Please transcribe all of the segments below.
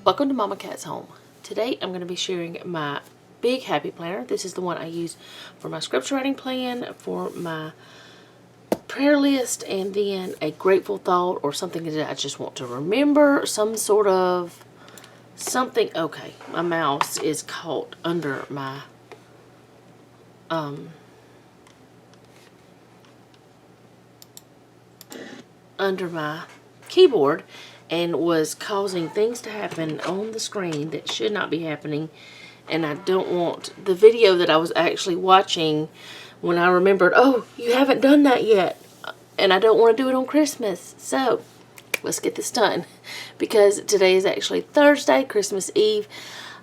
Welcome to Mama Cat's Home. Today I'm going to be sharing my big happy planner. This is the one I use for my scripture writing plan, for my prayer list, and then a grateful thought or something that I just want to remember. Some sort of something. Okay, my mouse is caught under my keyboard and was causing things to happen on the screen that should not be happening, and I don't want the video that I was actually watching when I remembered, oh, you haven't done that yet, and I don't want to do it on Christmas. So let's get this done, because today is actually Thursday, Christmas Eve.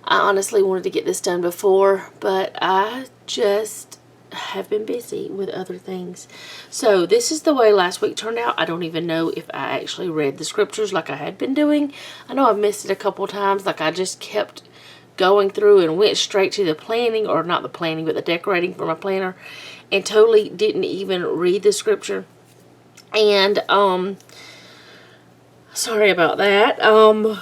I honestly wanted to get this done before, but I just have been busy with other things. So this is the way last week turned out. I don't even know if I actually read the scriptures like I had been doing. I know I've missed it a couple times. Like I just kept going through and went straight to the planning, or not the planning, but the decorating for my planner, and totally didn't even read the scripture. And sorry about that. I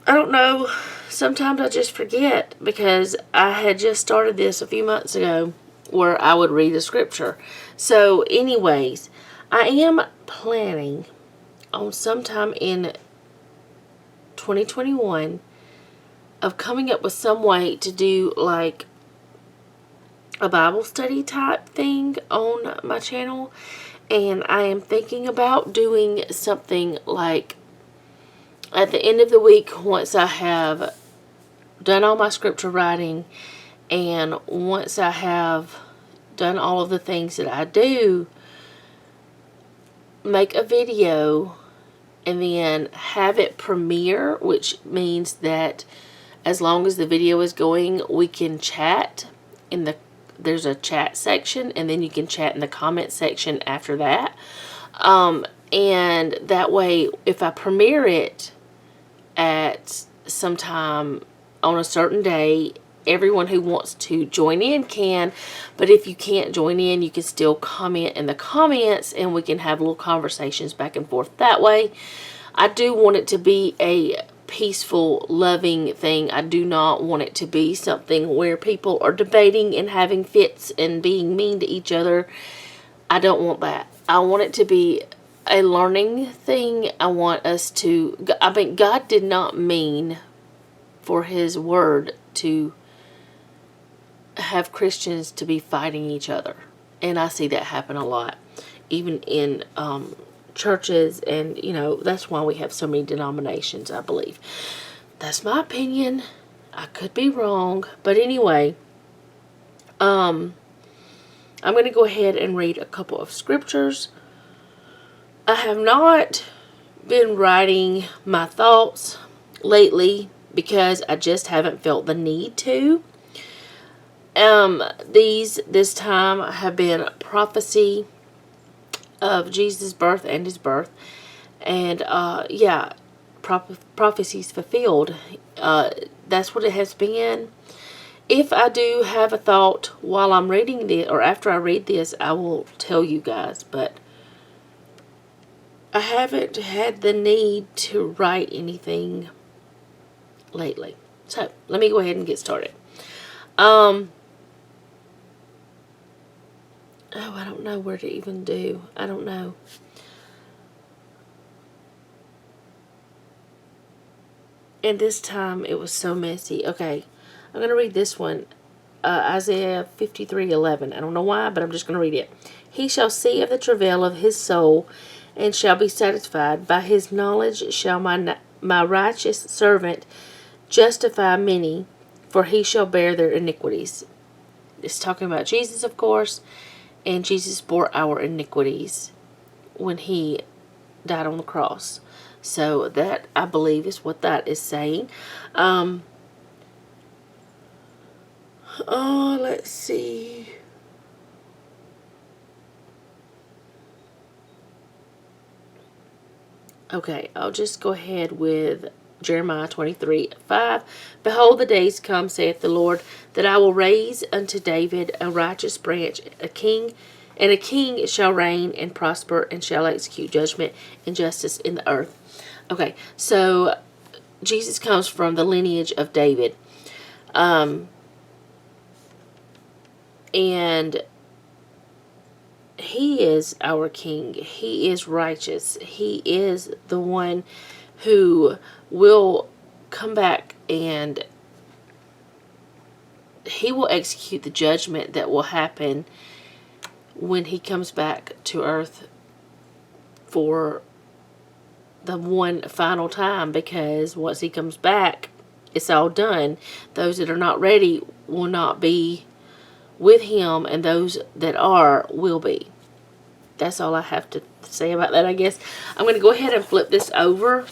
don't know. Sometimes I just forget, because I had just started this a few months ago where I would read the scripture. So anyways, I am planning on sometime in 2021 of coming up with some way to do like a Bible study type thing on my channel. And I am thinking about doing something like at the end of the week, once I have done all my scripture writing, and once I have done all of the things that I do, make a video and then have it premiere, which means that as long as the video is going, we can chat in there's a chat section, and then you can chat in the comment section after that. And that way, if I premiere it at some time on a certain day, everyone who wants to join in can, but if you can't join in, you can still comment in the comments, and we can have little conversations back and forth that way. I do want it to be a peaceful, loving thing. I do not want it to be something where people are debating and having fits and being mean to each other. I don't want that. I want it to be a learning thing. I want us to, I mean, God did not mean for His word to have Christians to be fighting each other. And I see that happen a lot, even in churches, and you know, that's why we have so many denominations, I believe. That's my opinion. I could be wrong, but anyway, I'm going to go ahead and read a couple of scriptures. I have not been writing my thoughts lately because I just haven't felt the need to. This time have been prophecy of Jesus' birth and His birth, and yeah, prophecies fulfilled. That's what it has been. If I do have a thought while I'm reading this, or after I read this, I will tell you guys, but I haven't had the need to write anything lately. So let me go ahead and get started. Oh, I don't know where to even do. I don't know. And this time it was so messy. Okay, I'm going to read this one. Isaiah 53:11. I don't know why, but I'm just going to read it. He shall see of the travail of his soul, and shall be satisfied. By his knowledge shall my righteous servant justify many, for he shall bear their iniquities. It's talking about Jesus, of course, and Jesus bore our iniquities when He died on the cross. So that, I believe, is what that is saying. Let's see. Okay, I'll just go ahead with Jeremiah 23:5. Behold, the days come, saith the Lord, that I will raise unto David a righteous branch, a king, and a king shall reign and prosper, and shall execute judgment and justice in the earth. Okay, so Jesus comes from the lineage of David. And he is our king. He is righteous. He is the one who will come back, and he will execute the judgment that will happen when he comes back to earth for the one final time, because once he comes back, it's all done. Those that are not ready will not be with him, and those that are will be. That's all I have to say about that, I guess. I'm going to go ahead and flip this over.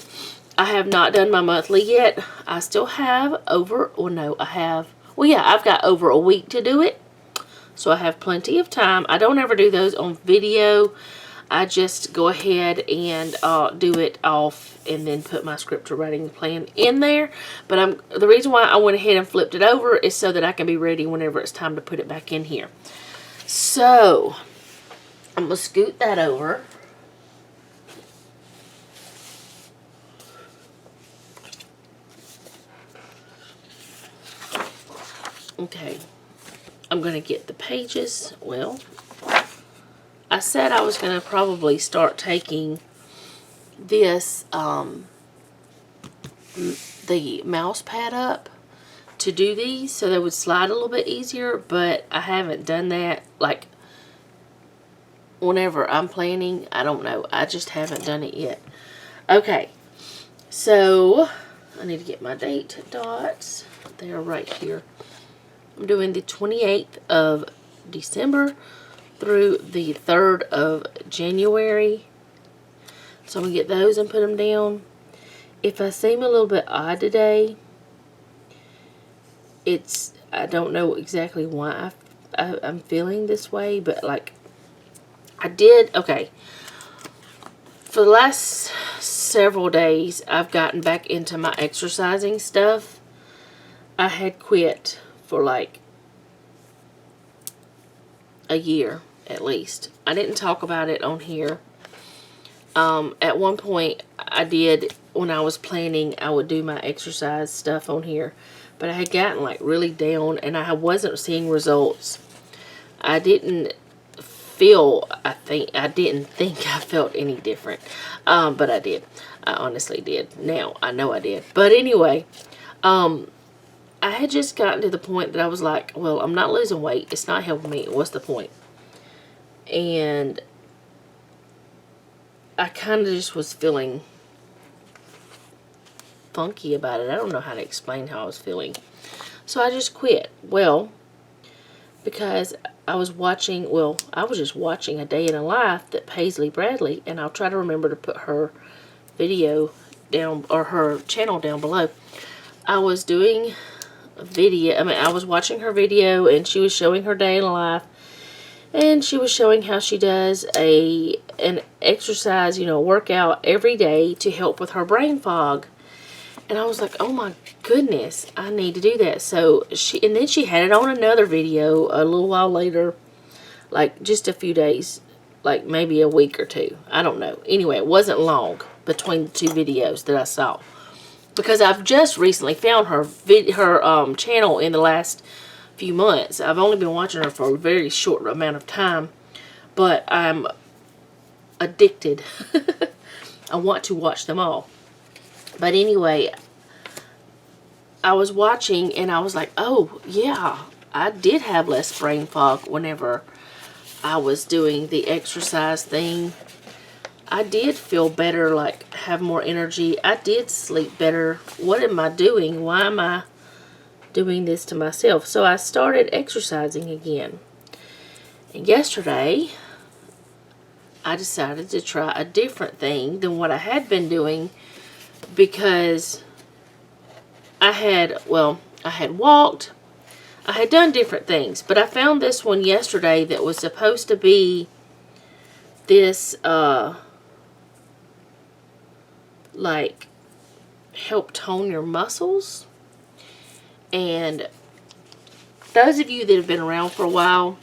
I have not done my monthly yet. I still have over, well, no, I have, well, yeah, I've got over a week to do it. So I have plenty of time. I don't ever do those on video. I just go ahead and do it off and then put my scripture writing plan in there. But the reason why I went ahead and flipped it over is so that I can be ready whenever it's time to put it back in here. So I'm going to scoot that over. Okay. I'm going to get the pages. Well, I said I was going to probably start taking this, the mouse pad up to do these so they would slide a little bit easier, but I haven't done that. Like, whenever I'm planning, I don't know. I just haven't done it yet. Okay, so I need to get my date dots. They are right here. I'm doing the 28th of December through the 3rd of January. So I'm going to get those and put them down. If I seem a little bit odd today, I don't know exactly why I'm feeling this way, but like okay. For the last several days, I've gotten back into my exercising stuff. I had quit for like a year at least. I didn't talk about it on here. At one point I did, when I was planning, I would do my exercise stuff on here, but I had gotten like really down and I wasn't seeing results. I didn't think I felt any different, but I did. I honestly did. Now I know I did. But anyway, I had just gotten to the point that I was like, well, I'm not losing weight. It's not helping me. What's the point? And I kind of just was feeling funky about it. I don't know how to explain how I was feeling. So I just quit. Well, because I was just watching A Day in a Life that Paisley Bradley, and I'll try to remember to put her video down, or her channel down below. I was doing I was watching her video, and she was showing her day in life, and she was showing how she does an exercise, workout every day to help with her brain fog. And I was like, oh my goodness, I need to do that. So then she had it on another video a little while later, like just a few days, like maybe a week or two. I don't know. Anyway, it wasn't long between the two videos that I saw, because I've just recently found her channel in the last few months. I've only been watching her for a very short amount of time, but I'm addicted. I want to watch them all. But anyway, I was watching and I was like, oh yeah, I did have less brain fog whenever I was doing the exercise thing. I did feel better, like have more energy. I did sleep better. What am I doing? Why am I doing this to myself? So I started exercising again. And yesterday, I decided to try a different thing than what I had been doing, because I had walked, I had done different things, but I found this one yesterday that was supposed to be this, like, help tone your muscles. And those of you that have been around for a while,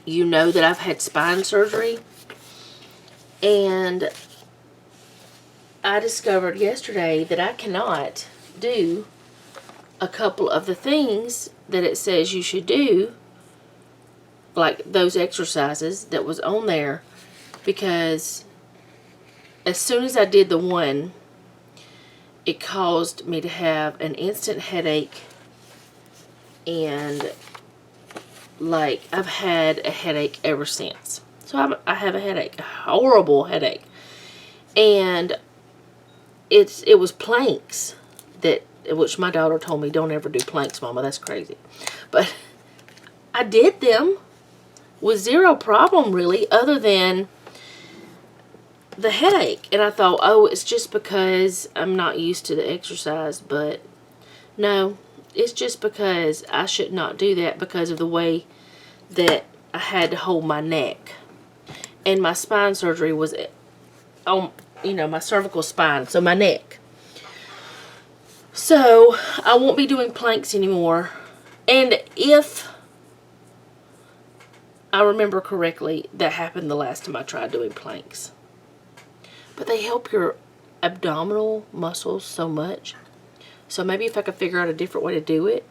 you know that I've had spine surgery, and I discovered yesterday that I cannot do a couple of the things that it says you should do, like those exercises that was on there, because as soon as I did the one, it caused me to have an instant headache, and like I've had a headache ever since. So I have a headache, a horrible headache, and it was planks which my daughter told me, don't ever do planks, Mama, that's crazy. But I did them with zero problem really, other than the headache. And I thought, oh, it's just because I'm not used to the exercise. But no, it's just because I should not do that because of the way that I had to hold my neck. And my spine surgery was on, my cervical spine, so my neck. So I won't be doing planks anymore. And if I remember correctly, that happened the last time I tried doing planks. But they help your abdominal muscles so much. So maybe if I could figure out a different way to do it.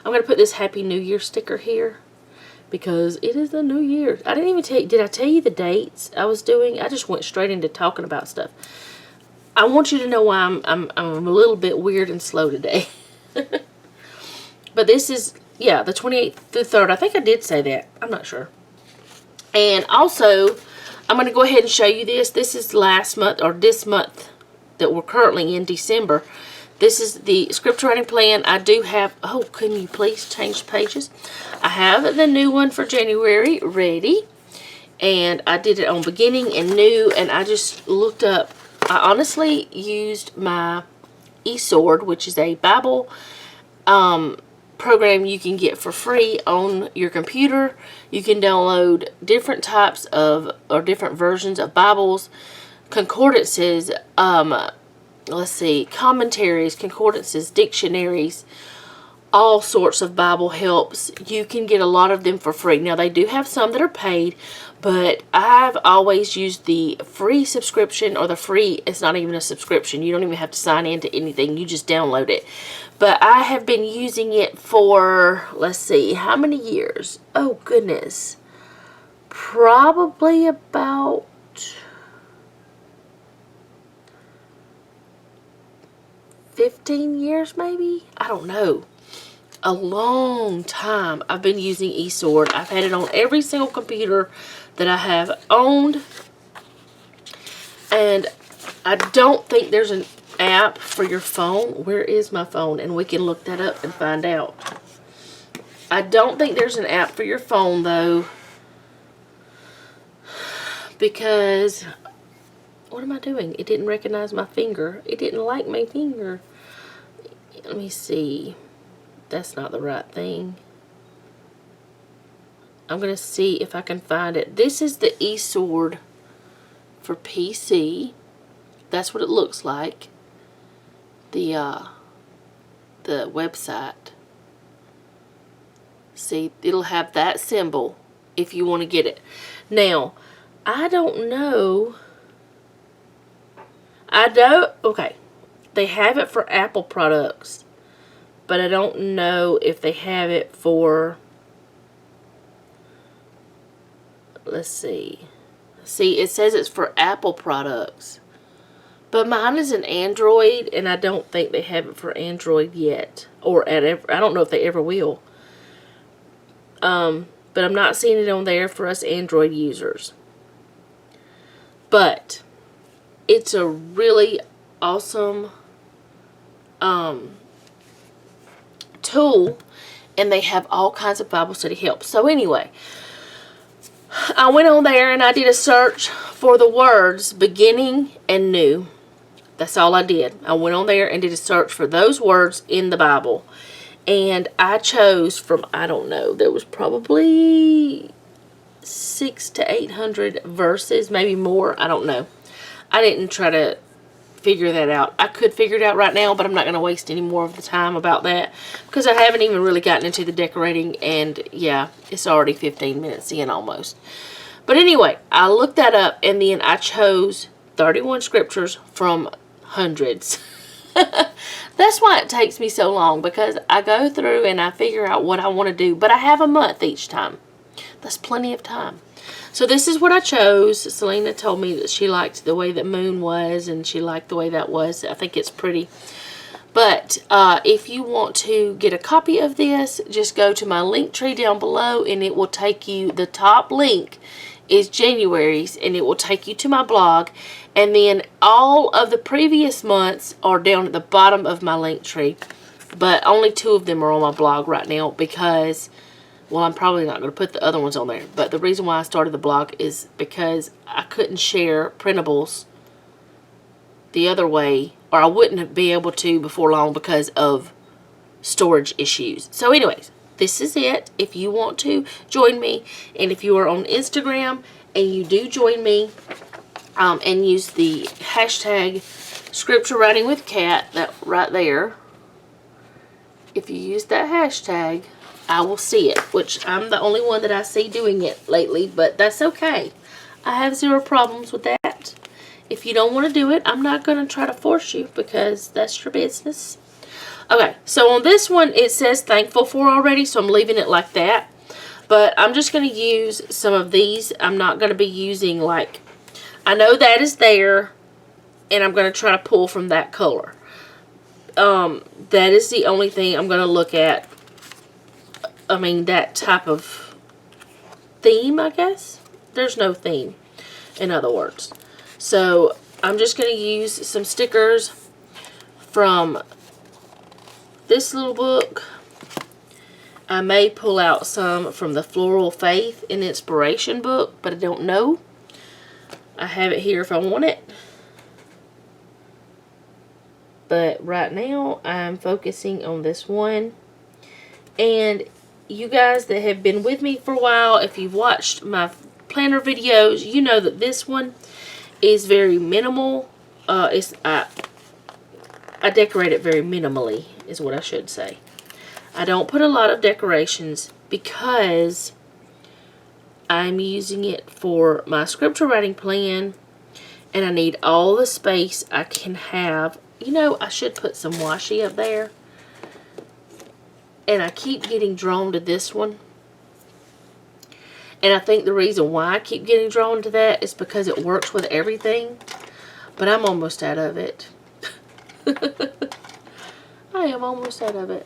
I'm going to put this Happy New Year sticker here, because it is the New Year. I didn't even tell you, did I tell you the dates I was doing? I just went straight into talking about stuff. I want you to know why I'm a little bit weird and slow today. But this is, yeah, the 28th through 3rd. I think I did say that. I'm not sure. And also, I'm going to go ahead and show you this. This is last month, or this month that we're currently in, December. This is the scripture writing plan. I do have, oh, can you please change pages? I have the new one for January ready. And I did it on beginning and new, and I just looked up. I honestly used my eSword, which is a Bible program you can get for free on your computer. You can download different types of, or different versions of Bibles, concordances, let's see, commentaries, concordances, dictionaries, all sorts of Bible helps. You can get a lot of them for free. Now, they do have some that are paid, but I've always used the free subscription, or the free, it's not even a subscription. You don't even have to sign into anything. You just download it. But I have been using it for, let's see, how many years? Oh, goodness. Probably about 15 years, maybe? I don't know. A long time I've been using eSword. I've had it on every single computer that I have owned. And I don't think there's an app for your phone. Where is my phone? And we can look that up and find out. I don't think there's an app for your phone, though. Because, what am I doing? It didn't recognize my finger. It didn't like my finger. Let me see. That's not the right thing. I'm going to see if I can find it. This is the eSword for PC. That's what it looks like. The website. See, it'll have that symbol if you want to get it. Now, I don't know. Okay. They have it for Apple products, but I don't know if they have it for, let's see. See, it says it's for Apple products. But mine is an Android, and I don't think they have it for Android yet. Or I don't know if they ever will. But I'm not seeing it on there for us Android users. But it's a really awesome tool, and they have all kinds of Bible study help. So anyway, I went on there and I did a search for the words beginning and new. That's all I did. I went on there and did a search for those words in the Bible. And I chose from, I don't know, there was probably 600 to 800 verses, maybe more. I don't know. I didn't try to figure that out. I could figure it out right now, but I'm not going to waste any more of the time about that, because I haven't even really gotten into the decorating, and yeah, it's already 15 minutes in almost. But anyway, I looked that up, and then I chose 31 scriptures from hundreds. That's why it takes me so long, because I go through and I figure out what I want to do. But I have a month each time. That's plenty of time. So this is what I chose. Selena told me that she liked the way that Moon was, and she liked the way that was. I think it's pretty. But if you want to get a copy of this, just go to my link tree down below, and it will take you, the top link is January's, and it will take you to my blog. And then all of the previous months are down at the bottom of my link tree. But only 2 of them are on my blog right now because, well, I'm probably not going to put the other ones on there. But the reason why I started the blog is because I couldn't share printables the other way, or I wouldn't be able to before long because of storage issues. So anyways, this is it. If you want to join me, and if you are on Instagram and you do join me, and use the hashtag scripture writing with Kat, that right there, if you use that hashtag, I will see it, which I'm the only one that I see doing it lately, but that's okay. I have 0 problems with that. If you don't want to do it, I'm not going to try to force you, because that's your business. Okay, so on this one, it says thankful for already, so I'm leaving it like that. But I'm just going to use some of these. I'm not going to be using, like, I know that is there, and I'm going to try to pull from that color. That is the only thing I'm going to look at. I mean, that type of theme, I guess. There's no theme, in other words. So, I'm just going to use some stickers from this little book. I may pull out some from the Floral Faith and Inspiration book, but I don't know. I have it here if I want it. But right now, I'm focusing on this one. And you guys that have been with me for a while, if you've watched my planner videos, you know that this one is very minimal. I decorate it very minimally, is what I should say. I don't put a lot of decorations because I'm using it for my scripture writing plan, and I need all the space I can have. You know, I should put some washi up there. And I keep getting drawn to this one. And I think the reason why I keep getting drawn to that is because it works with everything. But I'm almost out of it. I am almost out of it.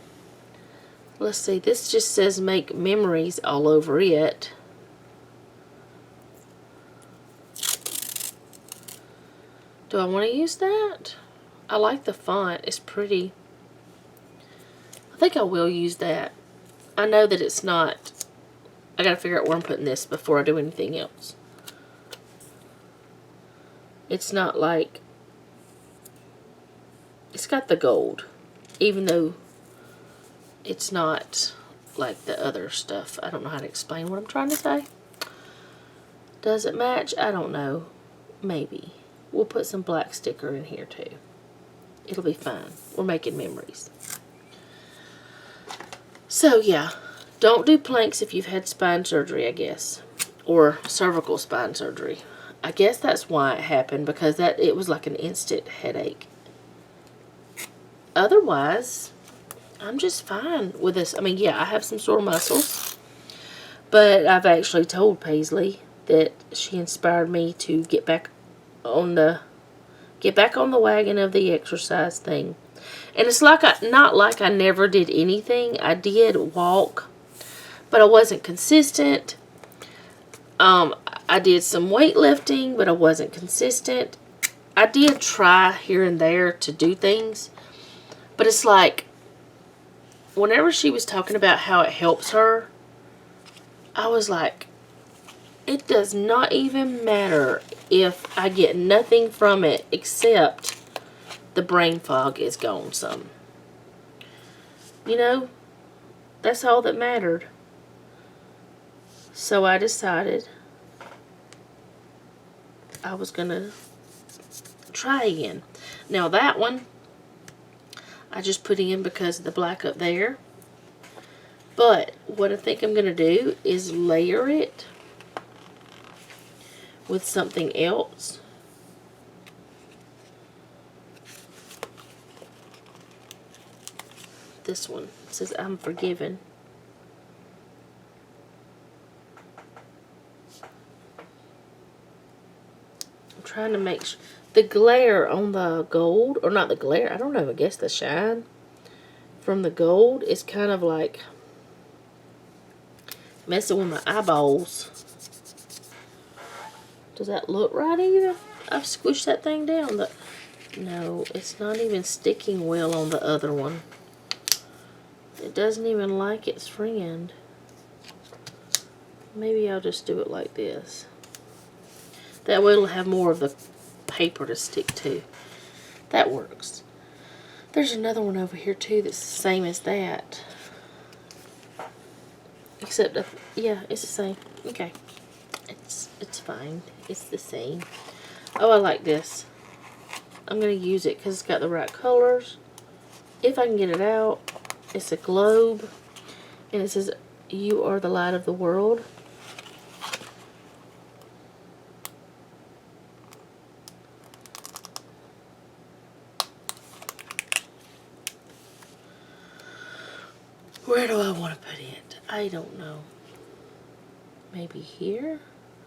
Let's see, this just says make memories all over it. Do I want to use that? I like the font. It's pretty. I think I will use that. I know that it's not. I gotta figure out where I'm putting this before I do anything else. It's not like. It's got the gold. Even though it's not like the other stuff. I don't know how to explain what I'm trying to say. Does it match? I don't know. Maybe. We'll put some black sticker in here too. It'll be fine. We're making memories. So yeah, don't do planks if you've had spine surgery, I guess. Or cervical spine surgery. I guess that's why it happened, because it was like an instant headache. Otherwise, I'm just fine with this. I mean, yeah, I have some sore muscles. But I've actually told Paisley that she inspired me to get back on the wagon of the exercise thing. And it's like not like I never did anything. I did walk, but I wasn't consistent. I did some weightlifting, but I wasn't consistent. I did try here and there to do things, but it's like whenever she was talking about how it helps her, I was like, it does not even matter if I get nothing from it except the brain fog is gone some. You know, that's all that mattered. So I decided I was going to try again. Now that one, I just put in because of the black up there. But what I think I'm going to do is layer it with something else. this one. It says, I'm forgiven. I'm trying to make sure. The glare on the gold, or not the glare, I don't know, I guess the shine from the gold is kind of like messing with my eyeballs. Does that look right either? I've squished that thing down. No, it's not even sticking well on the other one. It doesn't even like its friend. Maybe I'll just do it like this. That way it'll have more of the paper to stick to. That works. There's another one over here too that's the same as that. Except, yeah, it's the same. Okay. It's fine. It's the same. Oh, I like this. I'm going to use it because it's got the right colors. If I can get it out, it's a globe. And it says, you are the light of the world. Where do I want to put it? I don't know. Maybe here?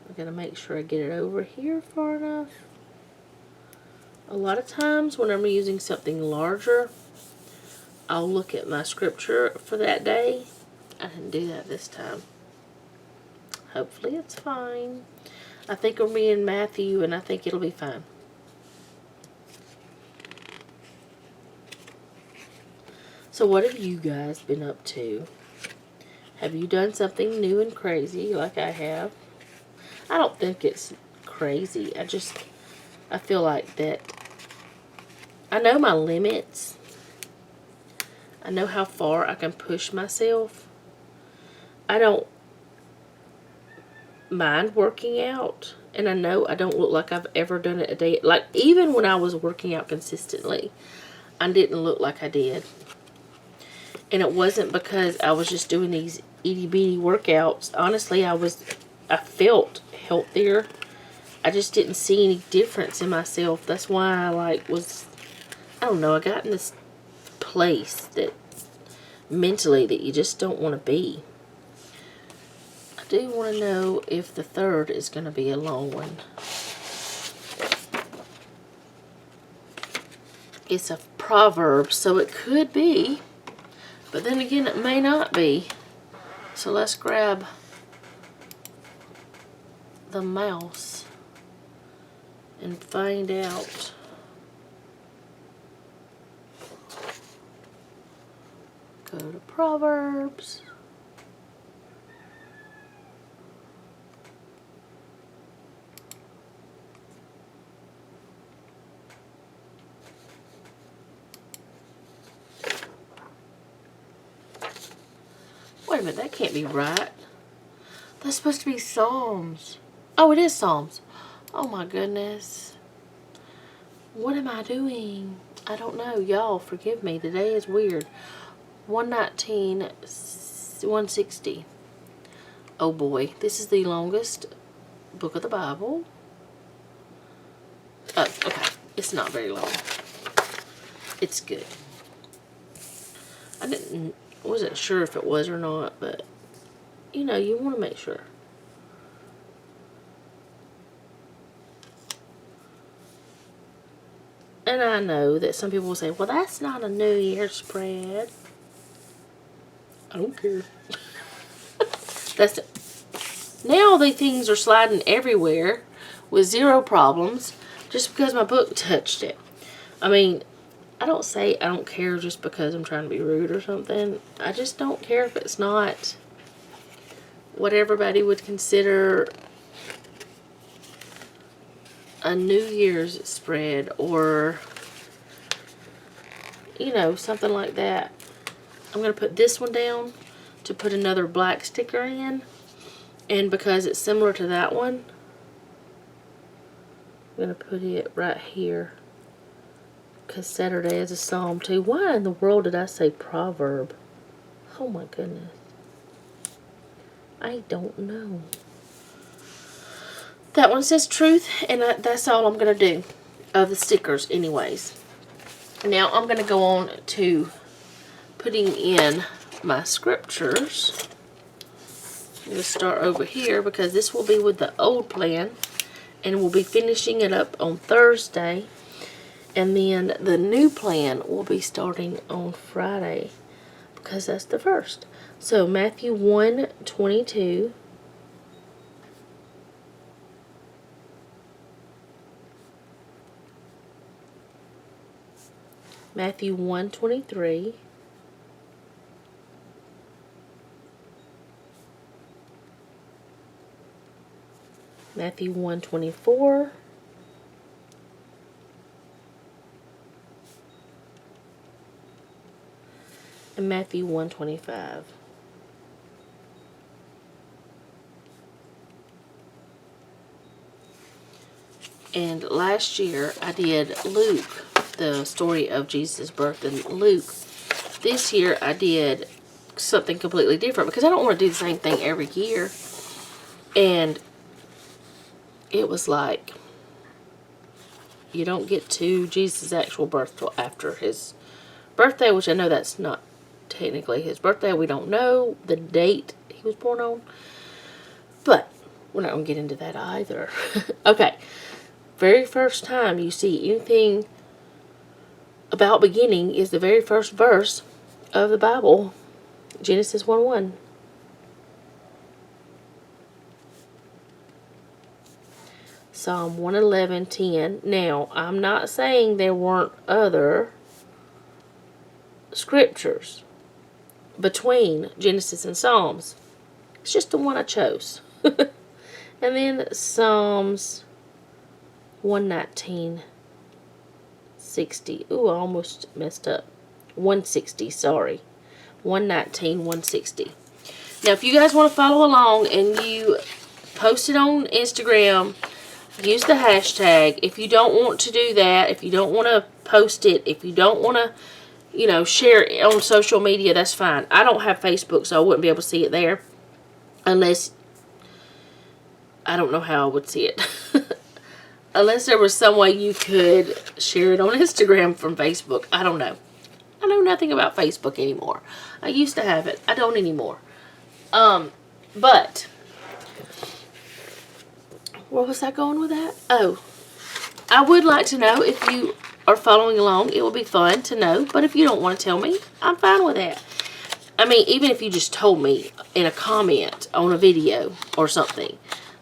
I'm going to make sure I get it over here far enough. A lot of times when I'm using something larger, I'll look at my scripture for that day. I didn't do that this time. Hopefully it's fine. I think we'll be in Matthew, and I think it'll be fine. So what have you guys been up to? Have you done something new and crazy like I have? I don't think it's crazy. I feel like that I know my limits. I know how far I can push myself. I don't mind working out. And I know I don't look like I've ever done it a day. Like, even when I was working out consistently, I didn't look like I did. And it wasn't because I was just doing these itty-bitty workouts. Honestly, I felt healthier. I just didn't see any difference in myself. That's why I don't know, I got in this place that mentally that you just don't want to be. I do want to know if the third is going to be a long one. It's a proverb, so it could be. But then again, it may not be. So let's grab the mouse and find out. Go to Proverbs. Wait a minute, that can't be right. That's supposed to be Psalms. Oh, it is Psalms. Oh my goodness. What am I doing? I don't know. Y'all, forgive me. Today is weird. 119, 160. Oh boy. This is the longest book of the Bible. Oh, okay. It's not very long. It's good. Wasn't sure if it was or not, but you know, you want to make sure. And I know that some people will say, well, that's not a New Year's spread. I don't care. That's it. Now the things are sliding everywhere with zero problems just because my book touched it. I mean, I don't say I don't care just because I'm trying to be rude or something. I just don't care if it's not what everybody would consider a New Year's spread or, you know, something like that. I'm going to put this one down to put another black sticker in. And because it's similar to that one, I'm going to put it right here. Because Saturday is a psalm too. Why in the world did I say proverb? Oh my goodness. I don't know. That one says truth, and that's all I'm going to do of the stickers anyways. Now I'm going to go on to putting in my scriptures. I'm going to start over here because this will be with the old plan, and we'll be finishing it up on Thursday. And then the new plan will be starting on Friday because that's the first. So Matthew 1:22. Matthew 1:23. Matthew 1:24. And Matthew 1:25. And last year I did Luke, the story of Jesus' birth in Luke. This year I did something completely different because I don't want to do the same thing every year. And it was like, you don't get to Jesus' actual birth till after his birthday, which I know that's not technically his birthday. We don't know the date he was born on. But we're not going to get into that either. Okay. Very first time you see anything about beginning is the very first verse of the Bible. Genesis 1:1. Psalm 111:10. Now, I'm not saying there weren't other scriptures between Genesis and Psalms. It's just the one I chose. And then Psalms 119:60. Ooh, I almost messed up. 160, sorry. 119:160. Now, if you guys want to follow along and you post it on Instagram, use the hashtag. If you don't want to do that, if you don't want to post it, if you don't want to, share it on social media, that's fine. I don't have Facebook, so I wouldn't be able to see it there. Unless, I don't know how I would see it. Unless there was some way you could share it on Instagram from Facebook. I don't know. I know nothing about Facebook anymore. I used to have it. I don't anymore. But where was I going with that? Oh, I would like to know if you are following along. It would be fun to know. But if you don't want to tell me, I'm fine with that. I mean, even if you just told me in a comment on a video or something,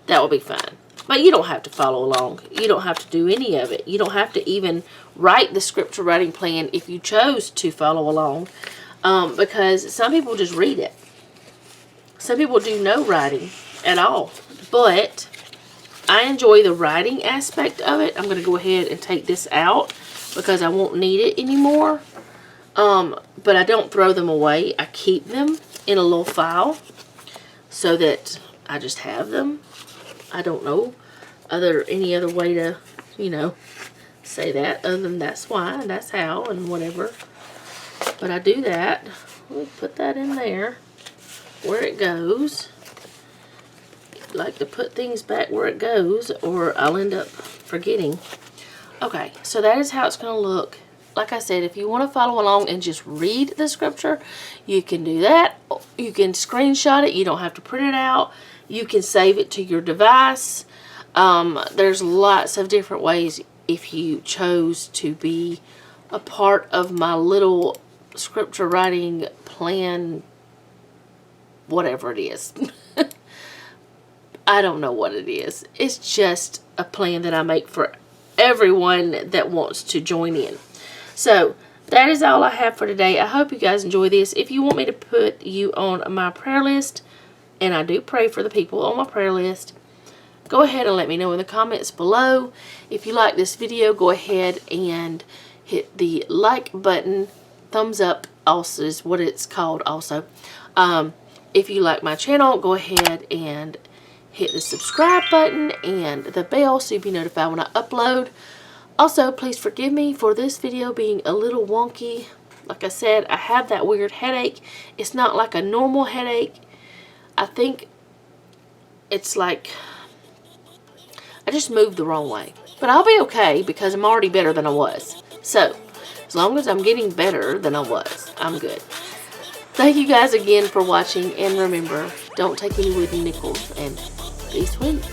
that would be fine. But you don't have to follow along. You don't have to do any of it. You don't have to even write the scripture writing plan if you chose to follow along. Because some people just read it. Some people do no writing at all. But I enjoy the writing aspect of it. I'm going to go ahead and take this out because I won't need it anymore. But I don't throw them away. I keep them in a little file so that I just have them. I don't know any other way to, say that other than that's why and that's how and whatever. But I do that. We'll put that in there where it goes. I like to put things back where it goes or I'll end up forgetting. Okay, so that is how it's going to look. Like I said, if you want to follow along and just read the scripture, you can do that. You can screenshot it. You don't have to print it out. You can save it to your device. There's lots of different ways if you chose to be a part of my little scripture writing plan, whatever it is. I don't know what it is. It's just a plan that I make for everyone that wants to join in. So, that is all I have for today. I hope you guys enjoy this. If you want me to put you on my prayer list, and I do pray for the people on my prayer list, go ahead and let me know in the comments below. If you like this video, go ahead and hit the like button. Thumbs up also is what it's called also. If you like my channel, go ahead and hit the subscribe button and the bell so you'll be notified when I upload. Also, please forgive me for this video being a little wonky. Like I said, I have that weird headache. It's not like a normal headache. I think it's like I just moved the wrong way. But I'll be okay because I'm already better than I was. So, as long as I'm getting better than I was, I'm good. Thank you guys again for watching, and remember, don't take any wooden nickels, and be sweet.